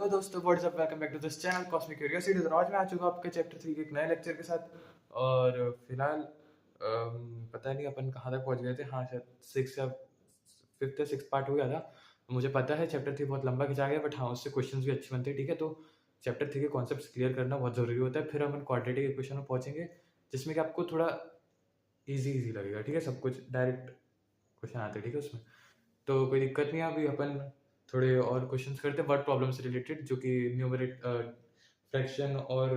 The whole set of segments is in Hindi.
तो दोस्तों what's up, welcome back to this channel Cosmic Curiosities. और आज मैं आ चुका हूं आपके चैप्टर 3 के एक नए लेक्चर के साथ। और फिलहाल पता नहीं अपन कहाँ तक पहुंच गए थे। हाँ, शायद 6 या 5th या 6th पार्ट हो गया था। मुझे पता है चैप्टर 3 बहुत लंबा खिंचा गया, बट हाँ, उससे क्वेश्चंस भी अच्छे बनते हैं। ठीक है, तो चैप्टर 3 के कॉन्सेप्ट्स क्लियर करना बहुत ज़रूरी होता है। फिर अपन क्वाड्रेटिक इक्वेशन में पहुंचेंगे, जिसमें कि आपको थोड़ा ईजी लगेगा। ठीक है, सब कुछ डायरेक्ट क्वेश्चन आते हैं। ठीक है, उसमें तो कोई दिक्कत नहीं है। अभी अपन थोड़े और क्वेश्चंस करते हैं वर्ड प्रॉब्लम से रिलेटेड, जो कि न्यूमरेट फ्रैक्शन और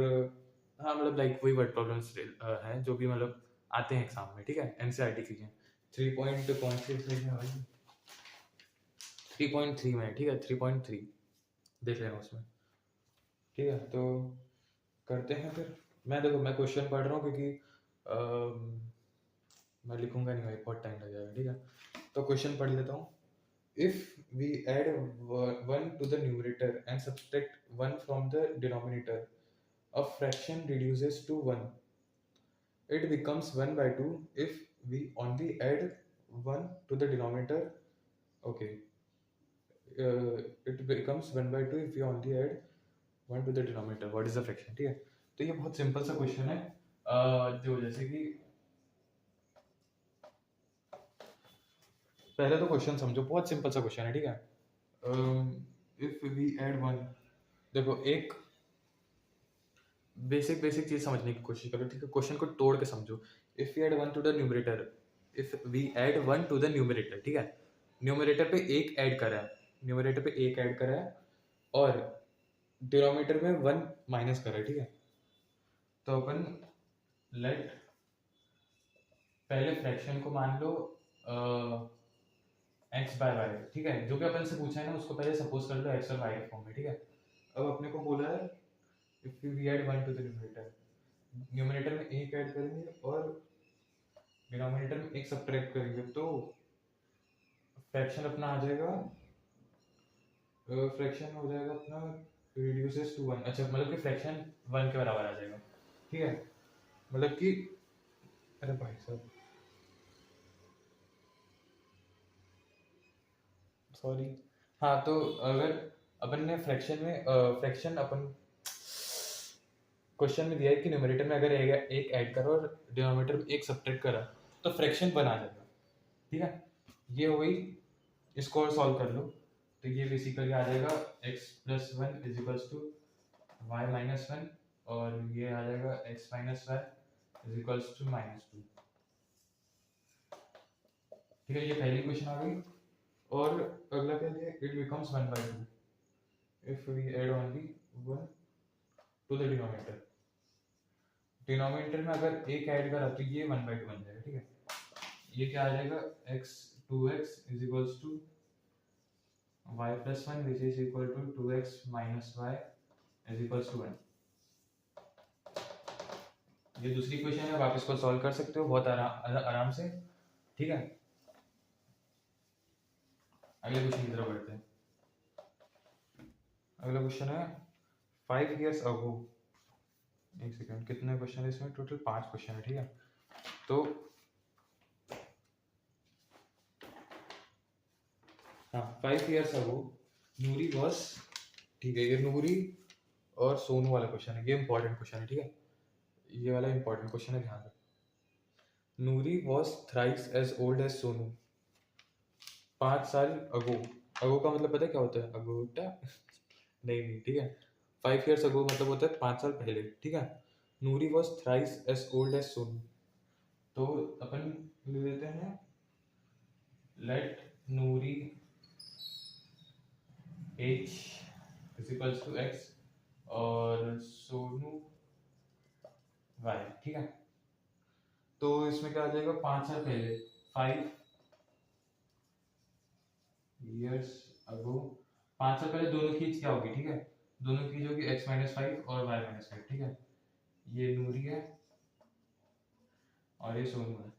हाँ, मतलब लाइक वही वर्ड प्रॉब्लम्स हैं जो भी मतलब आते हैं एग्जाम में। ठीक है, एनसीईआरटी की हैं। 3.3 में। ठीक है, 3.3 देख लेना उसमें। ठीक है, तो करते हैं फिर। मैं क्वेश्चन पढ़ रहा हूँ क्योंकि मैं लिखूंगा नहीं भाई, बहुत टाइम लग जाएगा। ठीक है, तो क्वेश्चन पढ़ लेता हूँ। If we add 1 to the numerator and subtract 1 from the denominator, a fraction reduces to 1. It becomes 1 by 2 if we only add 1 to the denominator. Okay. It becomes 1 by 2 if we only add 1 to the denominator. What is the fraction? ठीक है, तो ये बहुत सिंपल सा क्वेश्चन है। जो जैसे कि पहले तो क्वेश्चन समझो, बहुत सिंपल सा क्वेश्चन है। ठीक है, इफ वी ऐड 1, देखो एक बेसिक चीज समझने की कोशिश करो। ठीक है, क्वेश्चन को तोड़ के समझो। If we add 1 to the numerator, if we add 1 to the numerator, ठीक है, न्यूमरेटर पे एक ऐड करा है, न्यूमरेटर पे एक ऐड करा है और डिनोमिनेटर में 1 माइनस करा है। ठीक है, तो अपन लेट पहले फ्रैक्शन को मान लो x बाय वाई। ठीक है, जो भी अपन से पूछा है ना, उसको पहले सपोज कर लो x और y के फॉर्म में। ठीक है, अब अपने को बोला है if we add 1 to the numerator, numerator में एक ऐड करेंगे और डिनोमिनेटर में एक सब्ट्रैक्ट करेंगे, तो फ्रैक्शन अपना आ जाएगा, फ्रैक्शन हो जाएगा अपना रिड्यूसेस टू 1। अच्छा, मतलब कि फ्रैक्शन 1 के बराबर आ जाएगा। ठीक है, मतलब कि अरे भाई साहब सॉरी। हाँ, तो अगर अपन ने फ्रैक्शन में फ्रैक्शन अपन क्वेश्चन में दिया है कि न्यूमरेटर में अगर एक ऐड करो और डिनोमिनेटर में एक सब्ट्रैक्ट करा, तो फ्रैक्शन बना जाएगा। ठीक है, ये हो गई। इसको और सॉल्व कर लो, तो ये बेसिकली आ जाएगा x plus 1 is equals to Y minus 1, और ये आ जाएगा x minus Y is equals to minus 2। ठीक है, ये पहली क्वेश्चन आ गई। और अगला क्या है, it becomes 1 by 2 if we add only 1 to the denominator. Denominator में अगर एक ऐड करा तो ये 1 बाई 2 बन जाएगा। ठीक है, ये क्या आ जाएगा, x 2x is equals to y plus 1 which is equal to 2x minus y is equals to 1। ये दूसरी क्वेश्चन है, आप इसको सॉल्व कर सकते हो बहुत आराम से। ठीक है, अगले क्वेश्चन की तरफ बढ़ते हैं। अगला क्वेश्चन है 5 years ago। एक सेकंड, कितने क्वेश्चन है इसमें? टोटल 5 क्वेश्चन है। ठीक है, तो हाँ, 5 years ago नूरी वॉज। ठीक है, ये नूरी और सोनू वाला क्वेश्चन है, ये इंपॉर्टेंट क्वेश्चन है। ठीक है, ये वाला इंपॉर्टेंट क्वेश्चन है, ध्यान रखो। Noori was thrice as old as Sonu. 5 साल अगो। अगो का मतलब पता है क्या होता है? अगोटा नहीं, ठीक है। 5 years अगो मतलब होता है 5 साल पहले। ठीक है, Noori was thrice as old as Sonu, तो अपन लिख देते हैं let Noori age is equals to X और सोनू वाई। ठीक है, तो इसमें क्या आ जाएगा, 5 साल पहले, 5 years अगो। 5 साल पहले दोनों की एज क्या होगी? ठीक है, दोनों की एज होगी x माइनस 5 और y माइनस 5। ठीक है, ये नूरी है और ये सोनू है।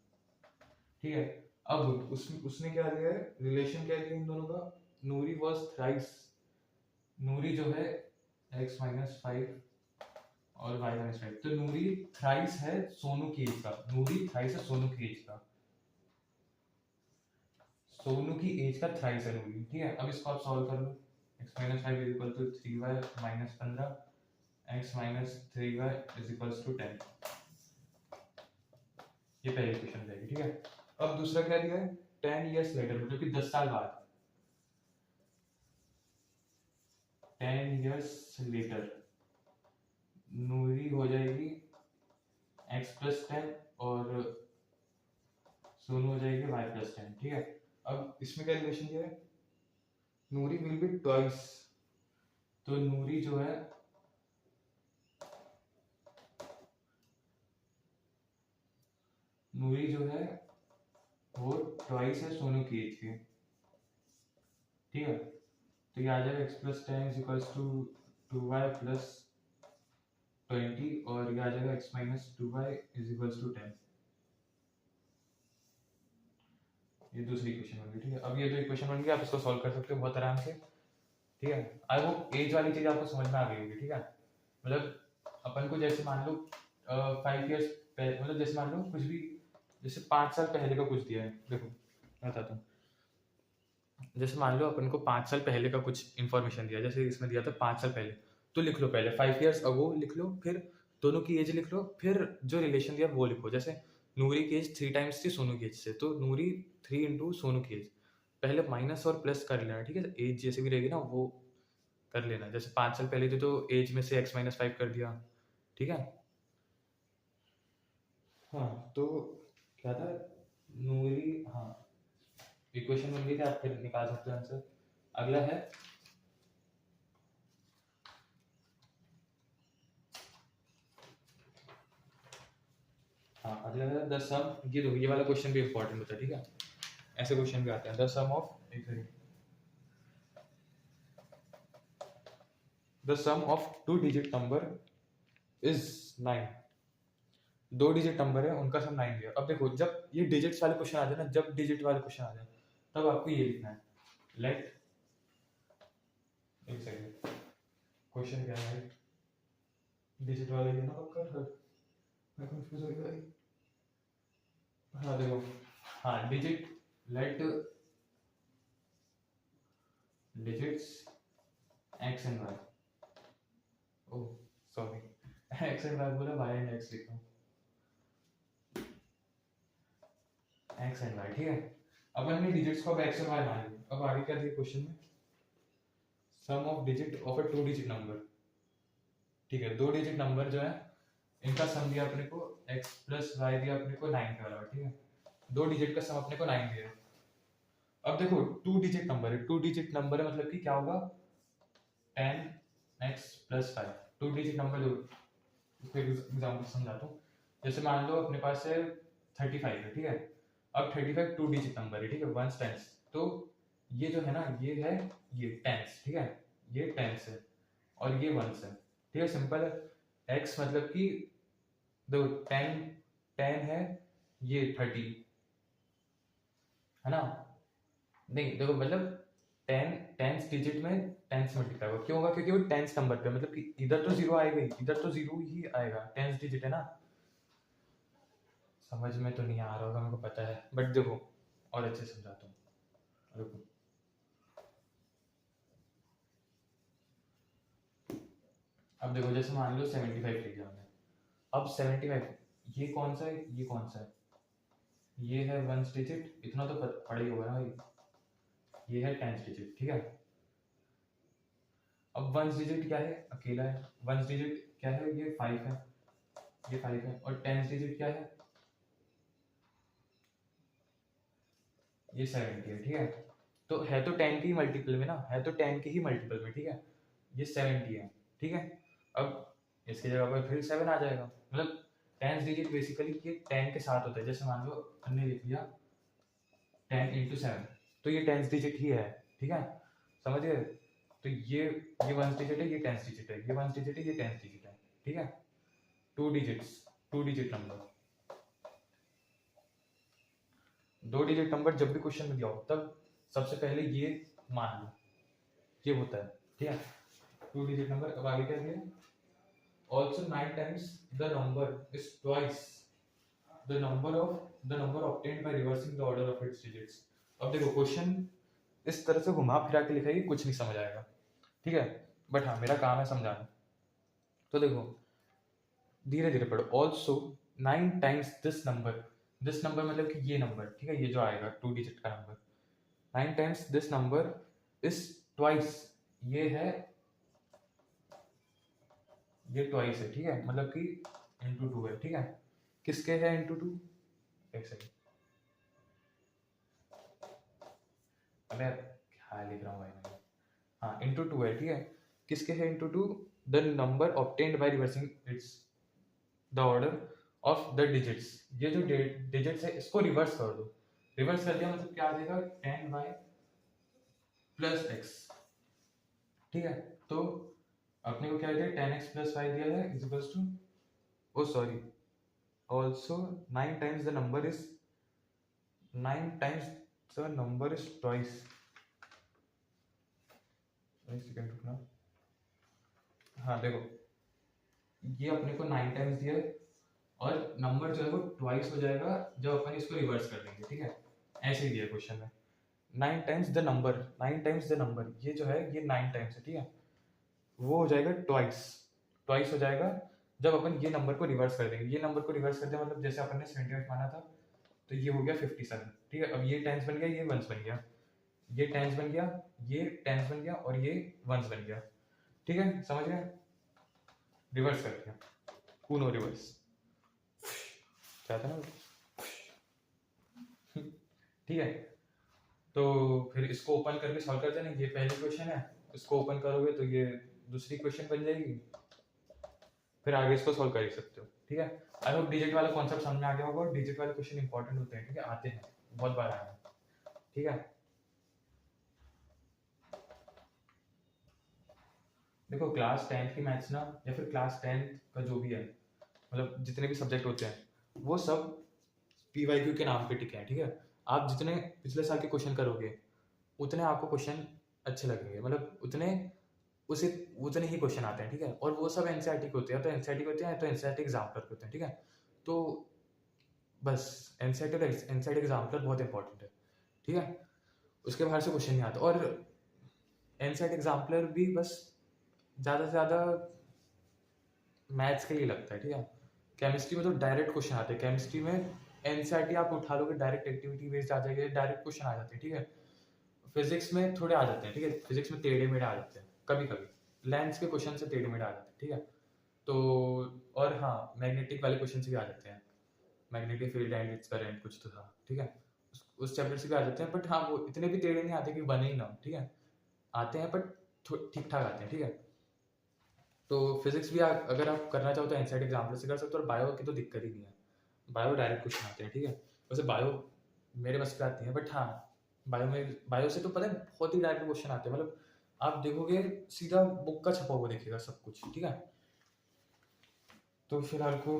ठीक है, अब उसने क्या दिया है, रिलेशन क्या दिया इन दोनों का? नूरी वॉज थ्राइस, नूरी जो है x माइनस 5 और y माइनस 5, तो नूरी थ्राइस है सोनू की एज का। नूरी थ्राइस है सोनू की एज का, सोनू की एज का थ्राइस है नूरी। ठीक है, अब इसको आप सॉल्व कर लो। x minus 5 is equal to 3y minus 15, x minus 3y is equal to 10। ये पहली इक्वेशन हो जाएगी, ठीक है। अब दूसरा क्या दिया है, 10 years later, मतलब कि 10 साल बाद, 10 years later नूरी हो जाएगी x प्लस 10 और सोनू हो जाएगी y प्लस 10, ठीक है। अब इसमें क्या रिलेशन दिया है, नूरी विल बी ट्वाइस, तो नूरी जो है वो ट्वाइस है सोनू की एज के, ठीक है। तो ये आ जाएगा x plus 10 is equals to 2y plus 20 और ये आ जाएगा x minus 2y is equals to 10। ये दूसरी इक्वेशन बन गई, ठीक है। अब ये जो इक्वेशन बन गई आप इसको सॉल्व कर सकते हो बहुत आराम से, ठीक है। आई होप एज वाली चीज आपको समझ में आ गई होगी, ठीक है। मतलब अपन को जैसे मान लो 5 years पहले, मतलब जैसे मान लो कुछ भी, जैसे 5 साल पहले का कुछ दिया है, देखो मैं बताता हूँ। जैसे मान लो अपन को 5 साल पहले का कुछ इन्फॉर्मेशन दिया, जैसे इसमें दिया था 5 साल पहले, तो लिख लो पहले 5 years अगो लिख लो, फिर दोनों की एज लिख लो, फिर जो रिलेशन दिया वो लिखो। जैसे नूरी की एज 3 times थी सोनू की एज से, तो नूरी 3 इंटू सोनू की एज, पहले माइनस और प्लस कर लेना, ठीक है। एज जैसे भी रहेगी ना वो कर लेना। जैसे 5 साल पहले थी तो एज में से x माइनस 5 कर दिया, ठीक है। हाँ तो क्या था, नूरी, हाँ इक्वेशन बन गई थी, आप फिर निकाल सकते हो आंसर। अगला है अगला है द सम, ये देखो ये वाला क्वेश्चन भी इंपॉर्टेंट होता है, ठीक है। ऐसे क्वेश्चन भी आते हैं, द सम ऑफ, एक second, the sum of 2 digit number is 9। 2 digit number है उनका सम 9 दिया। अब देखो जब ये डिजिट्स वाले क्वेश्चन आ जाए ना, जब डिजिट वाले क्वेश्चन आ जाए तब आपको ये लिखना है, लेट, एक सेकंड, क्वेश्चन क्या है, डिजिट वाले ये ना पक्का, मैं कंफ्यूज हो गया। हाँ देखो, हाँ digit, let digits x and y, oh sorry x and y बोला, y एंड x लिखा हूँ, x एंड y, ठीक है। अब हमने डिजिट्स को अब x और y मान लिया। अब आगे क्या दिया क्वेश्चन में, sum of digit of a 2 digit number, ठीक है। 2 डिजिट नंबर जो है इनका सम दिया अपने को, x प्लस वाई दिया अपने को 9 के बराबर, ठीक है। 2 डिजिट का सम अपने को 9 दिया। अब देखो 2 डिजिट नंबर है, 2 डिजिट नंबर है मतलब कि क्या होगा, 10x प्लस 5। 2 डिजिट नंबर, इसको एग्जाम्पल समझाता हूँ। जैसे मान लो अपने पास है 35 है, ठीक है। अब 35 2 डिजिट नंबर है, ठीक है, वंस टेंस, तो ये जो है ना ये है, ये टेंस, ठीक है, ये टेंस है और ये वंस है, ठीक है, सिंपल है। x मतलब कि देखो 10 है, ये 30 है ना, नहीं देखो मतलब 10 टेंस डिजिट में 10 से मल्टीप्लाई होगा, क्यों होगा, क्योंकि वो टेंस नंबर पे, मतलब कि इधर तो जीरो आएगा ही, इधर तो जीरो ही आएगा, टेंस डिजिट है ना। समझ में तो नहीं आ रहा होगा मेरे को पता है, बट देखो और अच्छे से समझाता हूँ, रुको। अब देखो जैसे मान लो 75 लिख दिया हमने, अब 75 ये कौन सा है, ये कौन सा है, ये है वंस डिजिट, इतना तो पड़ा ही होगा ना भाई, ये है टेंस डिजिट, ठीक है। अब वंस डिजिट क्या है, अकेला है, वंस डिजिट क्या है, ये 5 है, ये 5 है, और टेंस डिजिट क्या है, ये 70 है, ठीक है। तो है तो 10 की मल्टीपल में ना, है तो 10 के ही मल्टीपल में, ठीक है, ये 70 है, ठीक है। अब इसकी जगह पर फिर 7 आ जाएगा, मतलब टेंस डिजिट बेसिकली ये 10 के साथ होता है। जैसे मान लो हमने लिख लिया 10 इंटू 7, तो ये टेंस डिजिट ही है, ठीक है, समझ गए। तो ये वंस डिजिट है, ये टेंस डिजिट है, ये वंस डिजिट है, ये टेंस डिजिट है, ठीक है। 2 digits, 2 digit number, 2 digit number जब भी क्वेश्चन में दिया हो तब सबसे पहले ये मान लो, ये होता है, ठीक है, 2 डिजिट नंबर। अब आगे क्या दिया, also 9 times the number is twice the number obtained by reversing the order of its digits। अब देखो क्वेश्चन इस तरह से घुमा फिरा के लिखा है, कुछ नहीं समझ आएगा, ठीक है, बट हाँ मेरा काम है समझाना। तो देखो धीरे धीरे पढ़ो। ऑल्सो 9 टाइम्स दिस नंबर मतलब कि ये नंबर, ठीक है, ये जो आएगा 2 डिजिट का number, 9 times this number is twice, ये है, ये ट्वाइस है, ठीक है, मतलब कि इंटू 2 है, ठीक है। किसके है इंटू 2? एक सेकेंड, अबे क्या लिख रहा हूँ भाई मैं, हाँ इंटू 2 है, ठीक है। किसके है into 2? The number obtained by reversing it's the order of the digits. ये जो डिजिट्स है इसको रिवर्स कर दो, रिवर्स कर दिया मतलब क्या आ जाएगा 10y प्लस एक्स, ठीक है। तो अपने को क्या दिया 10x प्लस वाई दिया है is equals to, oh sorry, also 9 times the number is 9 times the number is twice, एक सेकेंड रुकना, हाँ देखो ये अपने को 9 टाइम्स दिया है और नंबर जो है वो ट्वाइस हो जाएगा जब अपन इसको रिवर्स कर देंगे, ठीक है, ऐसे ही दिया क्वेश्चन में। 9 times the number, 9 times the number, ये जो है ये 9 टाइम्स है, ठीक है, वो हो जाएगा ट्वाइस, ट्वाइस हो जाएगा जब अपन ये नंबर को रिवर्स कर देंगे। ये नंबर को रिवर्स कर दिया मतलब जैसे अपन ने 78 माना था तो ये हो गया 57, ठीक है। अब ये टेंस बन गया, ये वंस बन गया, ये टेंस बन गया, ये टेंस बन गया और ये वंस बन गया, ठीक है, समझ गए, रिवर्स कर दिया, उनो रिवर्स, क्या था ना, ठीक है। तो फिर इसको ओपन करके सॉल्व करते हैं, ये पहली क्वेश्चन है, इसको ओपन करोगे तो ये दूसरी क्वेश्चन बन जाएगी, फिर आगे इसको सॉल्व कर ही सकते हो, ठीक है। आई होप डिजिट वाला कॉन्सेप्ट समझ में आ गया होगा। डिजिट वाले क्वेश्चन इंपॉर्टेंट होते हैं, ठीक है, आते हैं, बहुत बार आए हैं, ठीक है। देखो क्लास 10th की मैथ्स ना, या फिर क्लास 10th का जो भी है, मतलब जितने भी सब्जेक्ट होते हैं वो सब PYQ के नाम पे टिके हैं, ठीक है। आप जितने पिछले साल के क्वेश्चन करोगे उतने आपको क्वेश्चन अच्छे लगेंगे, मतलब उतने ही क्वेश्चन आते हैं, ठीक है। और वो सब NCERT के होते हैं, तो NCERT के होते हैं तो NCERT एग्जाम्पलर के होते हैं, ठीक है। तो बस NCERT एग्जाम्पलर बहुत इंपॉर्टेंट है, ठीक है, उसके बाहर से क्वेश्चन नहीं आता। और NCERT एग्जाम्पलर भी बस ज़्यादा से ज़्यादा मैथ्स के लिए लगता है, ठीक है। केमिस्ट्री में तो डायरेक्ट क्वेश्चन आते हैं, केमिस्ट्री में NCERT आप उठा लोगे डायरेक्ट एक्टिविटी बेस्ड आ जाएगी, डायरेक्ट क्वेश्चन आ जाते हैं, ठीक है। फिजिक्स में थोड़े आ जाते हैं, ठीक है, फिजिक्स में टेढ़े मेढ़े आ जाते हैं कभी कभी, लेंस के क्वेश्चन से टेढ़े मेढ़े आ जाते हैं, ठीक है। तो और हाँ मैग्नेटिक वाले क्वेश्चन से भी आ जाते हैं, magnetic field and its current कुछ तो था, ठीक है, उस चैप्टर से भी आ जाते हैं, बट हाँ वो इतने भी टेढ़े नहीं आते कि बने ही ना, ठीक है, आते हैं बट ठीक ठाक आते हैं, ठीक है। तो फिजिक्स भी अगर आप करना चाहो तो NCERT एग्जाम्पल से कर सकते हो, और बायो की तो दिक्कत ही नहीं है, बायो डायरेक्ट क्वेश्चन आते हैं, ठीक है। वैसे बायो मेरे बस पे आती है, बट हाँ बायो से तो पता है बहुत ही डायरेक्ट क्वेश्चन आते हैं, मतलब आप देखोगे सीधा बुक का छपा हुआ दिखेगा सब कुछ, ठीक है। तो फिलहाल को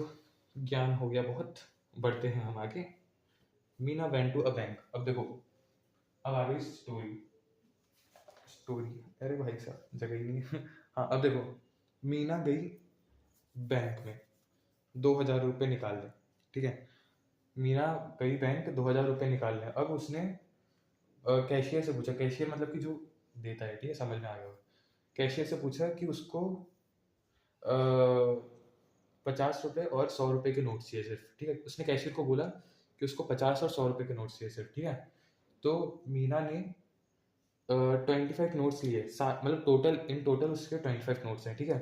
ज्ञान हो गया बहुत, बढ़ते हैं हम आगे। Meena went to a bank. अब देखो अब आ गई स्टोरी, अरे भाई साहब जगह ही नहीं है। हाँ अब देखो मीना गई बैंक में 2000 रुपये निकालने, ठीक है, मीना गई बैंक 2000 रुपये निकालने। अब उसने कैशियर से पूछा, कैशियर मतलब कि जो देता है, ठीक है, समझ में आ गया, कैशियर से पूछा कि उसको 50 रुपये और 100 रुपये के नोट चाहिए सिर्फ, ठीक है। उसने कैशियर को बोला कि उसको 50 और 100 रुपये के नोट चाहिए सिर्फ, ठीक है। तो मीना ने 25 नोट्स लिए, मतलब टोटल उसके 25 नोट्स हैं, ठीक है।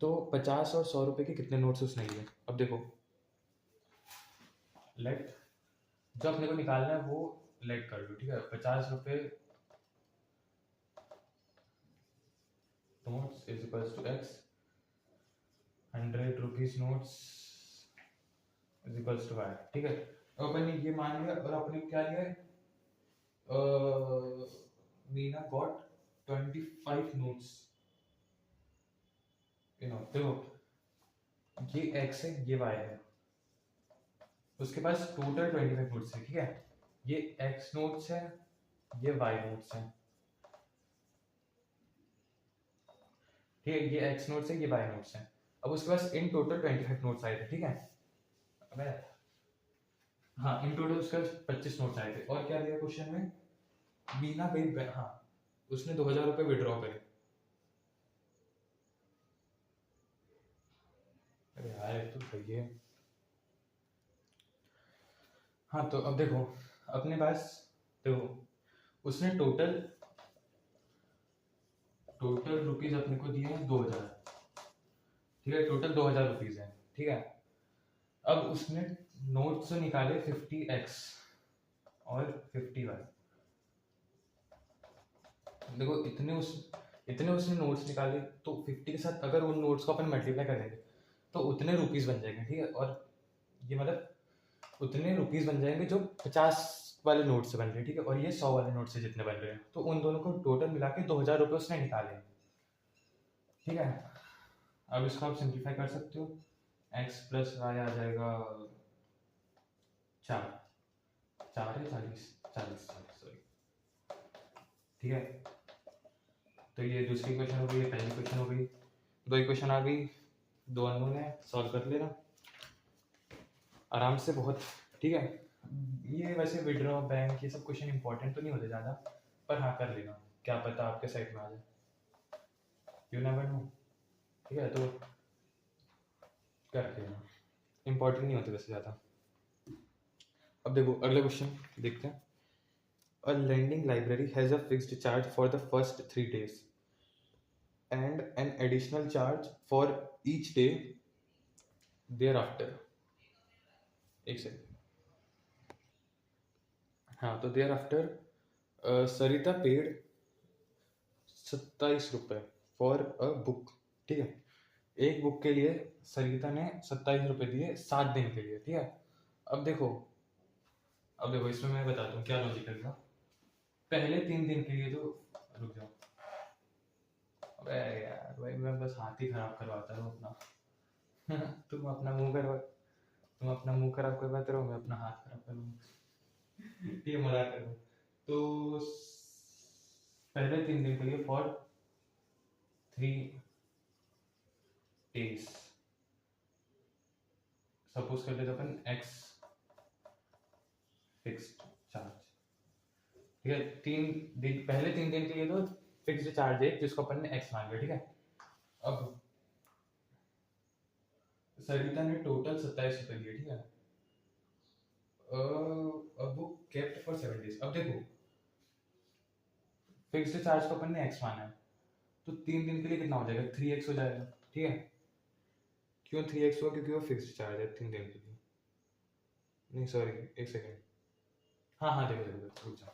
तो 50 और 100 रुपये के कितने नोट्स उसने लिए, अब देखो लेट, जो अपने को निकालना है वो लेट कर लो, ठीक है। 50 रुपये notes is equals to X, 100 rupees notes is equals to Y, ठीक है। तो अपन ने ये मान लिया और अपने क्या लिया है, मीना गॉट 25 नोट्स, देखो ये एक्स है ये वाई है, उसके पास टोटल 25 नोट्स है, ठीक है। ये एक्स नोट्स है, ये वाई नोट्स है, ठीक है, ये एक्स नोट्स है, ये वाई नोट्स है। अब उसके पास इन टोटल 25 नोट्स आए थे, ठीक है। अबे हाँ इन टोटल उसके पास 25 नोट्स आए थे। और क्या दिया क्वेश्चन में, मीना गई हाँ उसने 2000 रुपये विड्रॉ करे। अरे यार ये तो सही है। हाँ तो अब देखो अपने पास, देखो उसने टोटल टोटल रुपीज अपने को दिए हैं 2000, ठीक है, टोटल 2000 रुपीज है, ठीक है। अब उसने नोट से निकाले 50x और 51। देखो इतने उसने नोट्स निकाले, तो 50 के साथ अगर उन नोट्स को अपन मल्टीप्लाई करेंगे तो उतने रुपीस बन जाएंगे, ठीक है। और ये मतलब उतने रुपीस बन जाएंगे जो 50 वाले नोट से बन रहे हैं, ठीक है, और ये 100 वाले नोट से जितने बन रहे हैं, तो उन दोनों को टोटल मिला के 2000 रुपये उसने निकाले, ठीक है। अब इसको आप सिंप्लीफाई कर सकते हो, x प्लस वाई आ जाएगा 4, 4 है 40, 40 सॉरी, ठीक है। तो ये दूसरी क्वेश्चन हो गई, ये पहली क्वेश्चन हो गई, दो इक्वेशन आ गई, दो अननोन है, सॉल्व कर लेना आराम से बहुत, ठीक है। ये वैसे विड्रॉ बैंक ये सब क्वेश्चन इंपॉर्टेंट तो नहीं होते ज़्यादा, पर हाँ कर लेना, क्या पता आपके साइड में आ जाए, यू नेवर नो, ठीक है, तो कर लेना, इंपॉर्टेंट नहीं होते वैसे ज़्यादा। अब देखो अगला क्वेश्चन देखते हैं। A lending library has a fixed charge for the first 3 days and an additional charge for each day thereafter। एक सेकंड। हाँ तो thereafter सरिता पेड 27 रुपये फॉर अ बुक, ठीक है। एक बुक के लिए सरिता ने 27 रुपये दिए 7 दिन के लिए, ठीक है। अब देखो इसमें मैं बताता हूँ क्या लॉजिक है। पहले 3 दिन के लिए तो, रुक जाओ, अबे यार भाई मैं बस हाथ ही खराब करवाता हूँ अपना तुम अपना मुंह खराब करवाते रहो, मैं अपना हाथ खराब करूँगा ये मजाक कर रहा हूँ। तो पहले 3 दिन के लिए फॉर 3 days सपोज कर लेते अपन x फिक्स्ड चार्ज, ठीक है। 3 दिन, पहले 3 दिन के लिए तो फिक्स्ड चार्ज है जिसको अपन ने x मान लिया, ठीक है। अब सरिता ने टोटल 27 रुपये दिए, ठीक है। अब वो केप्ट फॉर 7 days। अब देखो फिक्स्ड चार्ज को अपन ने x माना है, तो 3 दिन के लिए कितना हो जाएगा, 3x हो जाएगा, ठीक है। क्यों 3x हुआ, क्योंकि वो फिक्स्ड चार्ज है 3 दिन के लिए, नहीं सॉरी एक सेकेंड, हाँ देखो देखो रुक जाओ।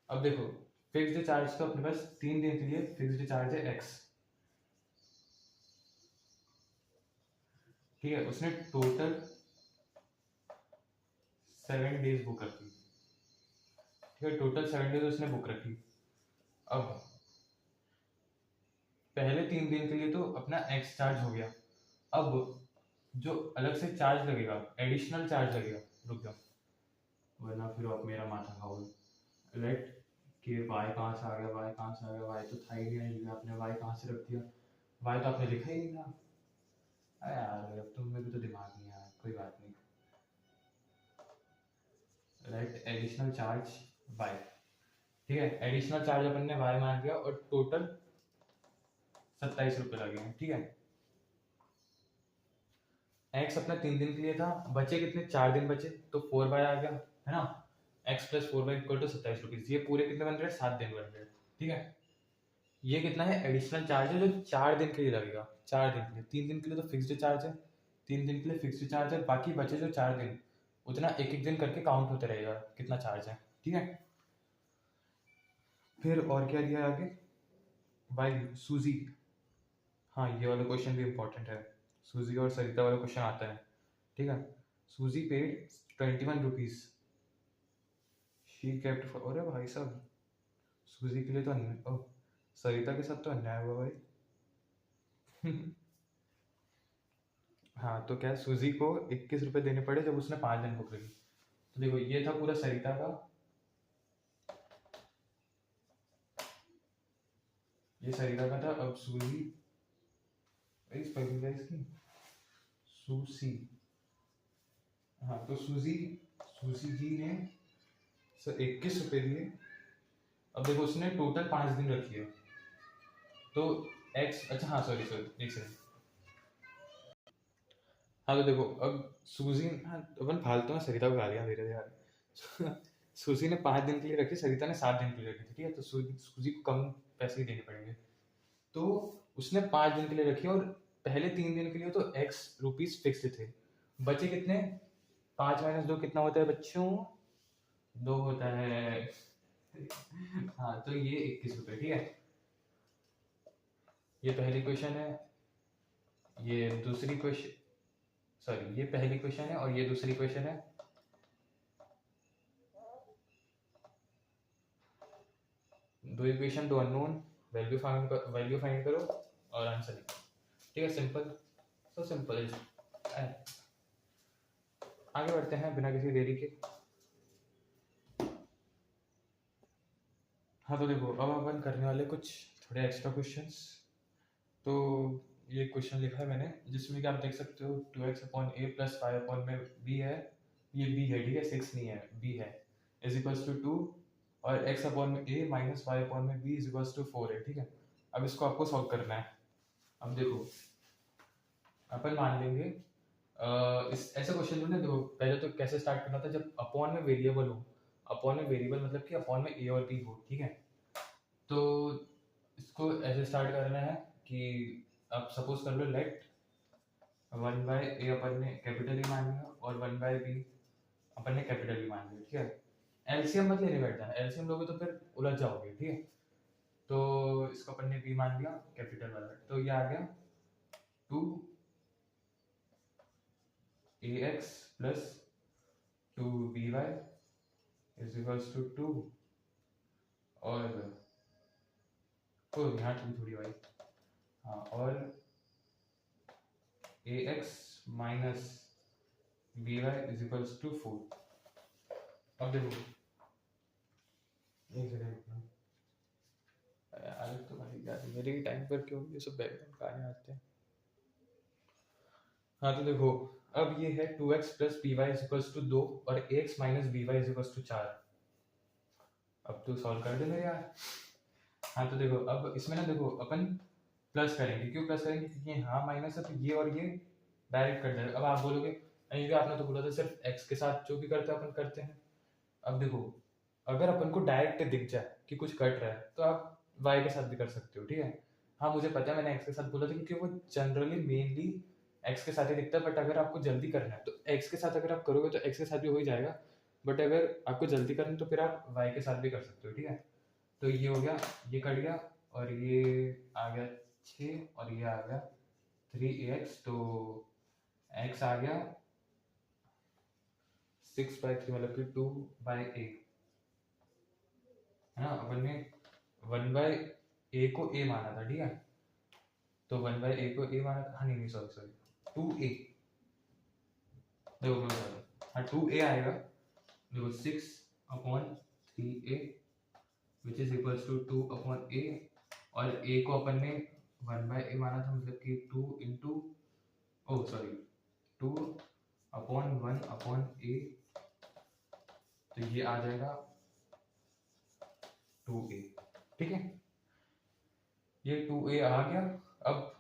अब देखो फिक्स्ड चार्ज तो अपने पास 3 दिन के लिए फिक्स्ड चार्ज है x, ठीक है। उसने टोटल 7 डेज बुक रखी, ठीक है, टोटल 7 डेज उसने बुक रखी। अब पहले 3 दिन के लिए तो अपना x चार्ज हो गया, अब जो अलग से चार्ज लगेगा, एडिशनल चार्ज लगेगा, रुक जाओ वरना फिर आप मेरा माथा खाओगे। लेट कि y कहाँ से आ गया, y कहाँ से आ गया, y तो था ही नहीं, आपने y कहाँ से रख दिया, y तो आपने लिखा ही नहीं था। अरे यार अब तुम में भी तो दिमाग नहीं है, कोई बात नहीं। राइट एडिशनल चार्ज y, ठीक है, एडिशनल चार्ज अपन ने y मान दिया और टोटल 27 रुपये लगे हैं, ठीक है। x अपना 3 दिन के लिए था, बचे कितने, 4 दिन बचे, तो 4y आ गया, है ना। x प्लस 4y इक्वल टू 27 रुपीज, ये पूरे कितने बन रहे हैं, 7 दिन बन रहे हैं, ठीक है। ये कितना है, एडिशनल चार्ज है जो 4 दिन के लिए लगेगा, 4 दिन के लिए, 3 दिन के लिए तो फिक्स्ड चार्ज है, 3 दिन के लिए फिक्स्ड चार्ज है, बाकी बचे जो 4 दिन उतना एक एक दिन करके काउंट होते रहेगा कितना चार्ज है, ठीक है। फिर और क्या दिया आगे, भाई सूजी, हाँ ये वाला क्वेश्चन भी इंपॉर्टेंट है, सूजी और सरिता वाला क्वेश्चन आता है, ठीक है। सूजी paid 21 rupees, she kept for, अरे भाई साहब सूजी के लिए तो अन्याय, ओह सरिता के साथ तो अन्याय हुआ भाई हाँ तो क्या सूजी को 21 रुपये देने पड़े जब उसने 5 दिन बुक रखी। तो देखो ये था पूरा सरिता का, ये सरिता का था। अब सूजी स्पेलिंग है इसकी सूसी, हाँ तो सूजी जी ने 21 रुपये दिए। अब देखो उसने टोटल 5 दिन रखी है, तो एक्स, अच्छा हाँ सॉरी सॉरी एक सेकंड। हाँ तो देखो अब सूजी, हाँ अपन फालतू में सरिता को गालियाँ दे रहे थे यार। सूजी ने 5 दिन के लिए रखी, सरिता ने 7 दिन के लिए रखी थी, ठीक है, तो सूजी को कम पैसे ही देने पड़ेंगे। तो उसने 5 दिन के लिए रखी और पहले 3 दिन के लिए तो ₹X फिक्स थे। बचे कितने? 5 - 2 कितना होता है बच्चों? 2 होता है। हाँ तो ये ₹21, ठीक है। ये पहली क्वेश्चन है, ये दूसरी क्वेश्चन, सॉरी ये पहली क्वेश्चन है और ये दूसरी क्वेश्चन है। दो इक्वेशन, दो अननोन, वैल्यू फाइंड करो और आंसर लिखो, ठीक है, सिंपल, सो सिंपल। आगे बढ़ते हैं बिना किसी देरी के। हाँ तो देखो अब अपन करने वाले कुछ थोड़े एक्स्ट्रा क्वेश्चंस। तो ये क्वेश्चन लिखा है मैंने जिसमें कि आप देख सकते हो 2x/a + 5/b है, ये b है, ठीक है, 6 नहीं है, b है, = 2, और x/a - y/b = 4 है, ठीक है। अब इसको आपको सॉल्व करना है। अब देखो अपन मान लेंगे इस ऐसे क्वेश्चन में ना, देखो पहले तो कैसे स्टार्ट करना था, जब अपॉन में वेरिएबल हो, अपॉन में वेरिएबल मतलब कि अपॉन में a और b हो, ठीक है। तो इसको ऐसे स्टार्ट करना है कि अब सपोज कर लो लेट 1/a अपन ने कैपिटल ई मान लिया और 1/b अपन ने कैपिटल ई मान लिया, ठीक है। एलसीएम मत लेने बैठ जाना, एलसीएम लोगे तो फिर उलझ जाओगे, ठीक है। तो इसको अपन ने b मान लिया कैपिटल वाला, तो ये आ गया 2ax + 2by = 2, और ओ यहाँ थोड़ी भाई, हाँ, और ax - by = 4। अब देखो एक सेकंड यार, तो भाई यार मेरे ही टाइम पर क्यों ये सब बैकग्राउंड गाने आते हैं। हाँ तो देखो अब ये है 2x + by = 2 और ax - by = 4। अब तो सॉल्व कर दे मेरे यार। हाँ तो देखो अब इसमें ना, देखो अपन प्लस करेंगे, क्यों प्लस करेंगे, क्योंकि यहाँ माइनस है, तो ये और ये डायरेक्ट कट जाएगा। अब आप बोलोगे नहीं भी, आपने तो बोला था सिर्फ x के साथ जो भी करते हैं अपन करते हैं। अब देखो अगर अपन को डायरेक्ट दिख जाए कि कुछ कट रहा है तो आप y के साथ भी कर सकते हो, ठीक है। हाँ मुझे पता है मैंने x के साथ बोला था क्योंकि वो जनरली मेनली x के साथ ही दिखता है, बट अगर आपको जल्दी करना है तो x के साथ अगर आप करोगे तो x के साथ भी हो ही जाएगा, बट अगर आपको जल्दी करना है तो फिर आप y के साथ भी कर सकते हो, ठीक है। तो ये हो गया, ये कट गया, और ये आ गया 6 और ये आ गया 3ax, तो x आ गया 6/3 मतलब कि 2/a, है ना। अपन ने 1/a को a माना था, ठीक है, तो 1/a को a माना था, हाँ नहीं सॉरी सॉरी 2a, देखो मैं बता दूँ, हाँ 2a आएगा, देखो 6/3a which is equals to 2/a, और a को अपन ने 1/a माना था, मतलब कि 2 इंटू, ओ सॉरी 2/1/a, तो ये आ जाएगा 2a, ठीक है। ये 2a आ गया। अब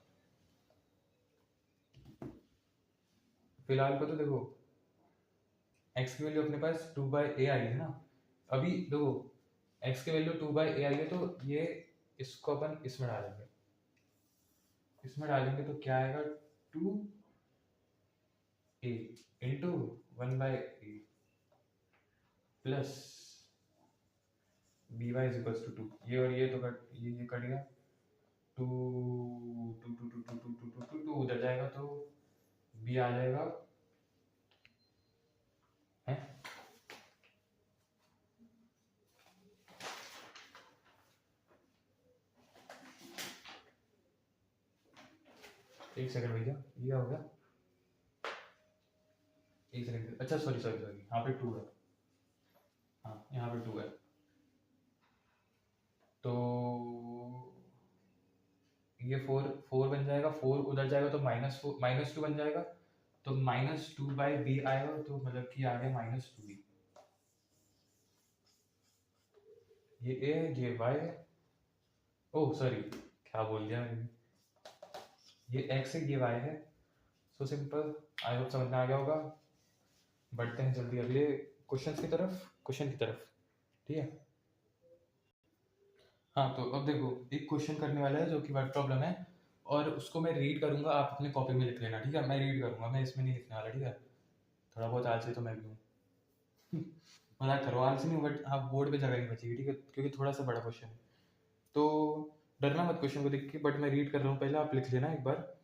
फिलहाल को तो देखो x की वैल्यू अपने पास 2/a आई है ना। अभी देखो x की वैल्यू 2/a आई है, तो ये इसको अपन इसमें डालेंगे, तो क्या आएगा 2a into 1/a plus by = 2, ये और ये तो ये कट गया, 2 2 2 2 2 2 2 2 2 उधर जाएगा तो b आ जाएगा, है एक सेकंड भैया, ये हो गया, एक सेकंड, अच्छा सॉरी सॉरी सॉरी, यहाँ पे 2 है, हाँ यहाँ पे 2 है, तो ये 4 बन जाएगा, 4 उधर जाएगा तो -2 बन जाएगा, तो -2/b आएगा, तो मतलब कि आ गया -2b। ये ए है, ये वाई है, ओह सॉरी क्या बोल दिया मैंने, ये एक्स है, ये वाई है। सो सिंपल, आई होप समझ में आ गया होगा। बढ़ते हैं जल्दी अगले क्वेश्चन की तरफ, ठीक है। हाँ तो अब देखो, एक क्वेश्चन करने वाला है जो कि वर्ड प्रॉब्लम है, और उसको मैं रीड करूंगा, आप अपने कॉपी में लिख लेना, ठीक है। मैं रीड करूंगा, मैं इसमें नहीं लिखने वाला, ठीक है। थोड़ा बहुत आलसी तो मैं भी हूँ। मजाक करो, आलसी नहीं, बट हाँ बोर्ड पे जगह नहीं बचेगी, ठीक है, क्योंकि थोड़ा सा बड़ा क्वेश्चन है। तो डरना मत क्वेश्चन को देख के, बट मैं रीड कर रहा हूँ, पहले आप लिख लेना एक बार।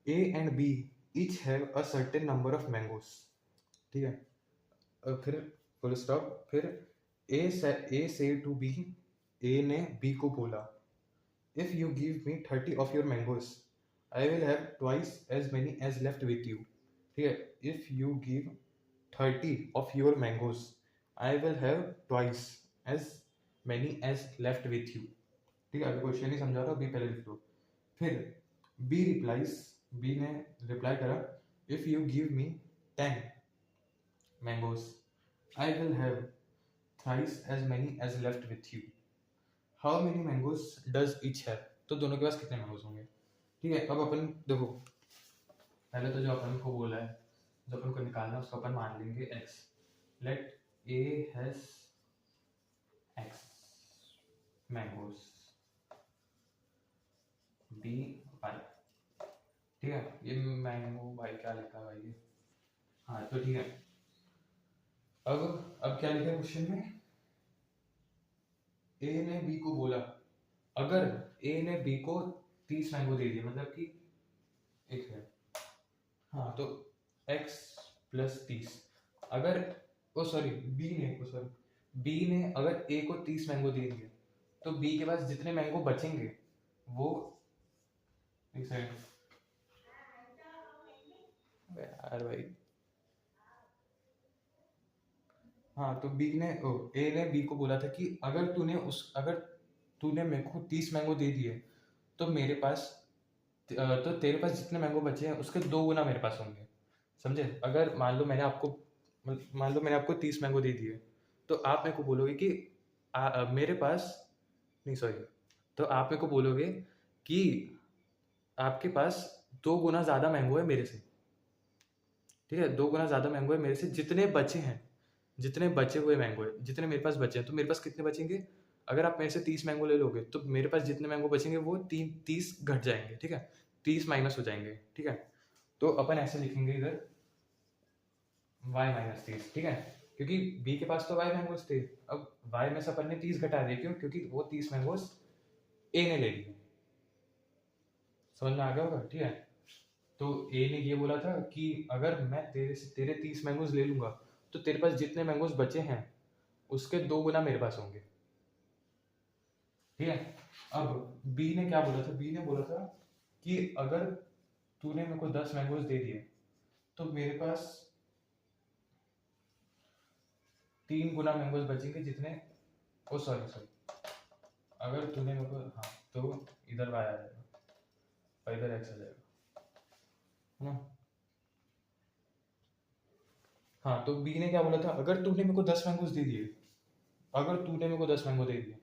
A and B each have a certain number of mangoes, ठीक है। फिर फुल स्टॉप, फिर ए से टू बी, ए ने बी को बोला, if you give me 30 of your mangoes I will have twice as many as left with you, ठीक है। If you give 30 of your mangoes I will have twice as many as left with you, ठीक है। अभी क्वेश्चन नहीं समझा रहा, बी पहले लिख लो। फिर बी रिप्लाइज, बी ने रिप्लाई करा, if you give me 10 mangoes I will have thrice as many as left with you. How many mangoes does each have? तो दोनों के पास कितने मैंगोज होंगे, ठीक है। अब अपन देखो, पहले तो जो अपन को बोला है, जो अपन को निकालना है, उसको अपन मान लेंगे x। Let a has x mangoes, b y, ठीक है। ये मैंगो भाई क्या लिखा है भाई ये, हाँ तो ठीक है। अब क्या लिखा है क्वेश्चन में, ए ने बी को बोला, अगर ए ने बी को 30 मैंगो दे दिया, मतलब कि एक है, हाँ तो x प्लस 30, अगर ओ सॉरी बी ने अगर ए को 30 मैंगो दे दिए, तो बी के पास जितने मैंगो बचेंगे वो, एक सेकंड यार भाई, हाँ तो ए ने बी को बोला था कि अगर तूने मेरे को 30 मैंगो दे दिए, तो मेरे पास तो तेरे पास जितने मैंगो बचे हैं उसके 2 गुना मेरे पास होंगे, समझे। अगर मान लो मैंने आपको 30 मैंगो दे दिए, तो आप मेरे को बोलोगे कि मेरे पास नहीं सॉरी, तो आप मेरे को बोलोगे कि आपके पास 2 गुना ज़्यादा मैंगो है मेरे से, ठीक है। 2 गुना ज़्यादा मैंगो है मेरे से, जितने बचे हैं, जितने बचे हुए मैंगो है, जितने मेरे पास बचे हैं, तो मेरे पास कितने बचेंगे, अगर आप मेरे से 30 मैंगो ले लोगे, तो मेरे पास जितने मैंगो बचेंगे वो 30 घट जाएंगे, ठीक है, 30 माइनस हो जाएंगे, ठीक है। तो अपन ऐसे लिखेंगे इधर y माइनस 30, ठीक है, क्योंकि b के पास तो y मैंगोज थे। अब y में से अपन ने 30 घटा दिए, क्यों, क्योंकि वो 30 मैंगोज a ने ले लिए, समझ में आ गया होगा, ठीक है। तो ए ने ये बोला था कि अगर मैं तेरे 30 मैंगोज ले लूंगा, तो तेरे पास जितने मैंगोज बचे हैं उसके 2 गुना मेरे पास होंगे, ठीक है। अब बी ने क्या बोला था, बी ने बोला था कि अगर तूने मेरे को 10 मैंगोज दे दिए, तो मेरे पास 3 गुना मैंगोज बचेंगे, जितने ओ सॉरी अगर तूने मेरे को, हाँ तो इधर y आ जाएगा और इधर x आ जाएगा, है ना। हाँ तो बी ने क्या बोला था, अगर तूने मेरे को 10 मैंगोज दे दिए, अगर तूने मेरे को 10 मैंगो दे दिए,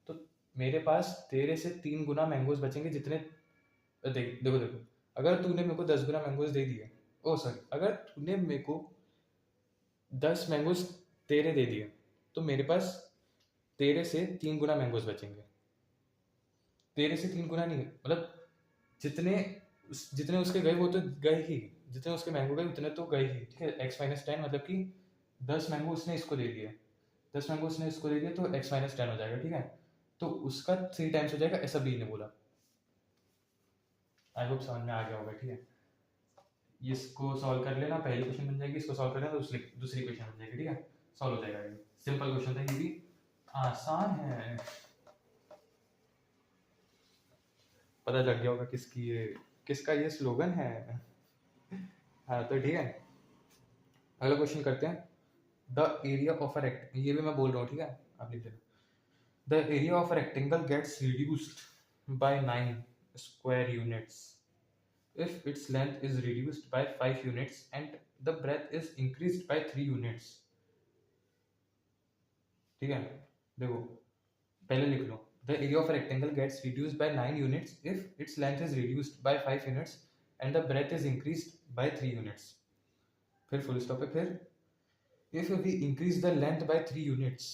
तो मेरे पास तेरे से 3 गुना मैंगोज बचेंगे, जितने देखो अगर तूने मेरे को 10 गुना मैंगोज दे दिए, ओ सॉरी अगर तूने मेरे को 10 मैंगोज तेरे दे दिए, तो मेरे पास तेरे से 3 गुना मैंगोज बचेंगे, तेरे से 3 गुना नहीं, मतलब जितने जितने उसके गए वो तो गए ही, जितने उसके मैंगो गए उतने तो गए ही, ठीक है। x माइनस 10 मतलब कि 10 मैंगो उसने इसको दे दिए, 10 मैंगो उसने इसको दे दिया, तो x माइनस 10 हो जाएगा, ठीक है। तो उसका 3 टाइम्स हो जाएगा, ऐसा बी ने बोला। आई होप समझ में आ गया होगा, ठीक है। इसको सॉल्व कर लेना, पहली क्वेश्चन बन जाएगी, इसको सॉल्व कर लेना तो दूसरी क्वेश्चन बन जाएगी, ठीक है। सॉल्व हो जाएगा, ये सिंपल क्वेश्चन था, ये भी आसान है, पता लग गया होगा किसका ये स्लोगन है। हाँ तो ठीक है, अगला क्वेश्चन करते हैं। The area of a rect, ये भी मैं बोल रहा हूँ, ठीक है, आप लिख लेना। The area of a rectangle gets reduced by 9 square units if its length is reduced by 5 units and the breadth is increased by 3 units, ठीक है। देखो पहले लिख लो, the area of rectangle gets reduced by 9 units if its length is reduced by 5 units and the breadth is increased by 3 units. फिर फुल स्टॉप है। फिर if we increase the length by 3 units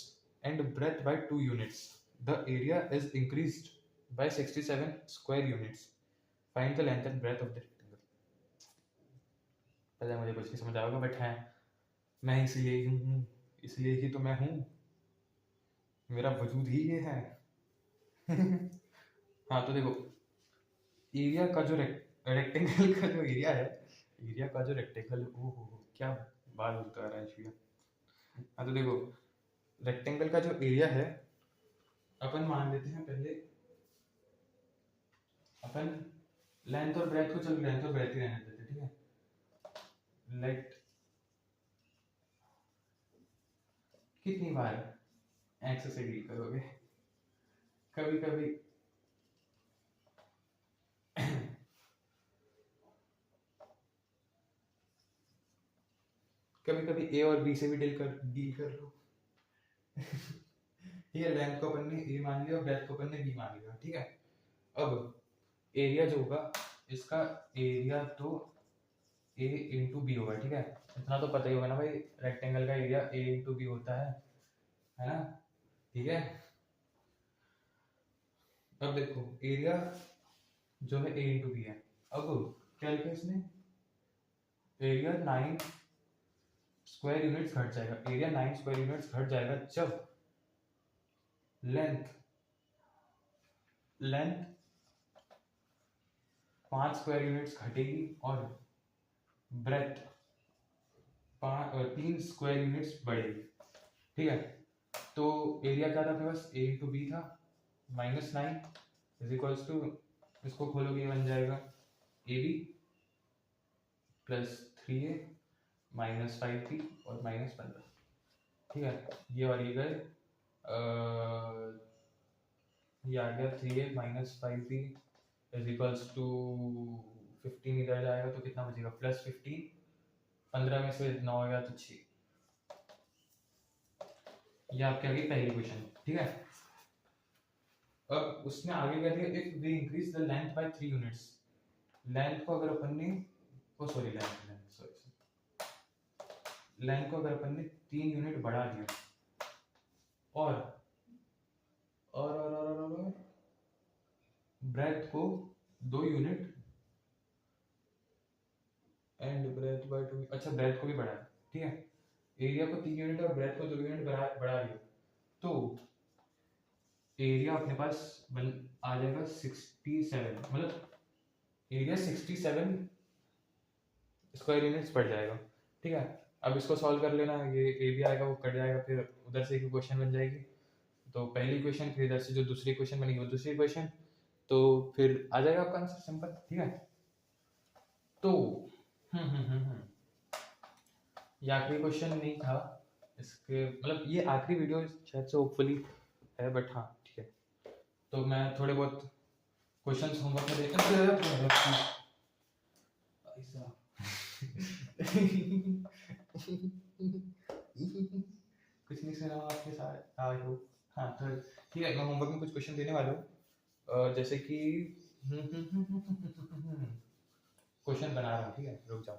and breadth by 2 units, the area is increased by 67 square units. Find the length and breadth of the rectangle. पहले मुझे कुछ नहीं समझ आएगा, बट है मैं इसलिए ही हूँ, इसलिए ही तो मैं हूँ, मेरा वजूद ही ये है। हाँ तो देखो, एरिया का जो रेक्टेंगल का जो एरिया है, एरिया का जो रेक्टेंगल, ओहो क्या बात होता रहा है। हाँ तो देखो, रेक्टेंगल का जो एरिया है, अपन मान लेते हैं पहले, अपन लेंथ और ब्रेथ को, चलो लेंथ और ब्रेथ ही रहने देते हैं, ठीक है। लेट कितनी बार एक्स से डील करोगे, कभी कभी कभी कभी ए और बी से भी डील कर लो। ठीक है, लेंथ को अपन ने ए मान लिया और ब्रेथ को अपन ने बी मान लिया, ठीक है। अब एरिया जो होगा, इसका एरिया तो ए इंटू बी होगा, ठीक है। इतना तो पता ही होगा ना भाई, रेक्टेंगल का एरिया ए इंटू बी होता है ना, ठीक है। अब देखो एरिया जो है ए इंटू बी है। अब क्या लिखा है इसने, एरिया 9 स्क्वायर यूनिट्स घट जाएगा, एरिया 9 स्क्वायर यूनिट्स घट जाएगा जब लेंथ 5 स्क्वायर यूनिट्स घटेगी और ब्रेथ 3 स्क्वायर यूनिट्स बढ़ेगी, ठीक है। तो एरिया क्या था अपने पास, ए इंटू बी था, -9 इज इक्वल्स टू, इसको खोलोगे ये बन जाएगा A B plus 3a minus 5b और -15, ठीक है। ये और ये गए, ये आ गया 3a minus 5b is equals to 15, इधर जाएगा तो कितना बचेगा, +15, 15 में से 9 गया तो 6। ये आपके आगे पहली क्वेश्चन, ठीक है। अब उसने आगे कह दिया, if we increase the length by 3 units, length को अगर अपन ने, ओ सॉरी लेंथ को अगर अपन ने 3 यूनिट बढ़ा दिया और ब्रेथ को 2 यूनिट एंड ब्रेथ बाय 2, अच्छा ब्रेथ को भी बढ़ाया, ठीक है। एरिया को 3 यूनिट और ब्रेथ को 2 यूनिट बढ़ा दिया तो एरिया अपने पास आ जाएगा 67, मतलब एरिया 67 स्क्वायर यूनिट्स बढ़ जाएगा, ठीक है। अब इसको सॉल्व कर लेना, ये ए भी आएगा वो कट जाएगा, फिर उधर से एक क्वेश्चन बन जाएगी, तो पहली क्वेश्चन, फिर इधर से जो दूसरी क्वेश्चन बनेगी वो दूसरी क्वेश्चन, तो फिर आ जाएगा आपका आंसर, सिंपल, ठीक है। तो ये आखिरी क्वेश्चन नहीं था इसके, मतलब ये आखिरी वीडियो शायद से होपफुली है, बट हाँ ठीक है। तो मैं थोड़े बहुत क्वेश्चंस होमवर्क में देता हूँ। कुछ नहीं सुना आपके साथ आई हो। हाँ तो ठीक है, मैं होमवर्क में कुछ क्वेश्चन देने वाला हूँ, जैसे कि क्वेश्चन बना रहा हूँ, ठीक है, रुक जाओ।